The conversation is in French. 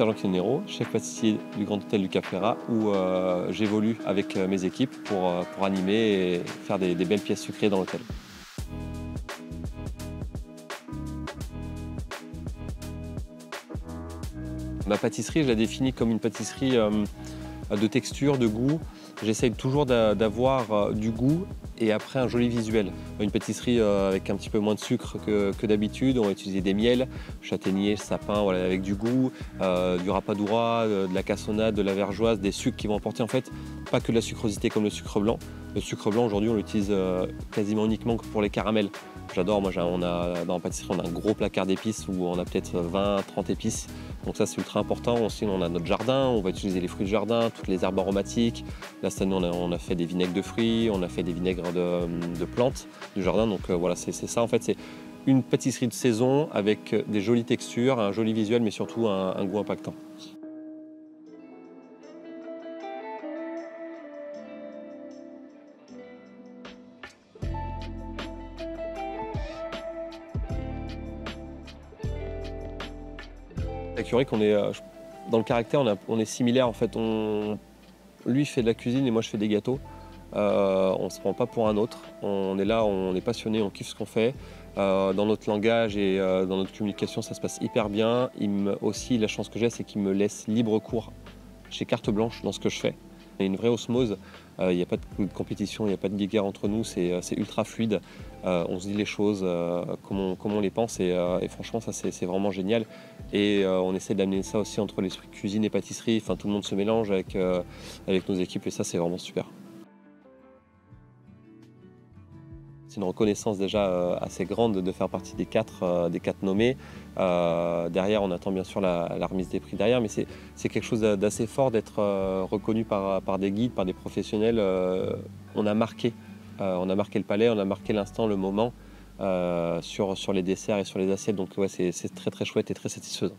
Pierre-Jean Quinonero, chef pâtissier du Grand Hôtel du Cap-Ferrat, où j'évolue avec mes équipes pour animer et faire des belles pièces sucrées dans l'hôtel. Ma pâtisserie, je la définis comme une pâtisserie de texture, de goût. J'essaye toujours d'avoir du goût et après un joli visuel. Une pâtisserie avec un petit peu moins de sucre que d'habitude. On va utiliser des miels, châtaignier, sapin, voilà, avec du goût, du rapadura, de la cassonade, de la vergeoise, des sucres qui vont apporter en fait pas que de la sucrosité comme le sucre blanc. Le sucre blanc aujourd'hui on l'utilise quasiment uniquement que pour les caramels. J'adore, moi dans la pâtisserie on a un gros placard d'épices où on a peut-être 20-30 épices. Donc ça c'est ultra important. Aussi on a notre jardin, on va utiliser les fruits du jardin, toutes les herbes aromatiques. Là cette année on a fait des vinaigres de fruits, on a fait des vinaigres de plantes du jardin. Donc voilà, c'est ça en fait, c'est une pâtisserie de saison avec des jolies textures, un joli visuel mais surtout un goût impactant. Avec Yorick, dans le caractère, on est similaires en fait. Lui fait de la cuisine et moi je fais des gâteaux. On ne se prend pas pour un autre. On est là, on est passionné, on kiffe ce qu'on fait. Dans notre langage et dans notre communication, ça se passe hyper bien. Aussi, la chance que j'ai, c'est qu'il me laisse libre cours. J'ai carte blanche dans ce que je fais. Il y a une vraie osmose. Il n'y a pas de compétition, il n'y a pas de guéguerre entre nous. C'est ultra fluide. On se dit les choses comme on les pense et franchement, ça c'est vraiment génial. Et on essaie d'amener ça aussi entre l'esprit cuisine et pâtisserie. Enfin, tout le monde se mélange avec nos équipes et ça, c'est vraiment super. C'est une reconnaissance déjà assez grande de faire partie des quatre nommés. Derrière, on attend bien sûr la remise des prix derrière, mais c'est quelque chose d'assez fort d'être reconnu par des guides, par des professionnels. On a marqué le palais, on a marqué l'instant, le moment sur les desserts et sur les assiettes. Donc ouais, c'est très très chouette et très satisfaisant.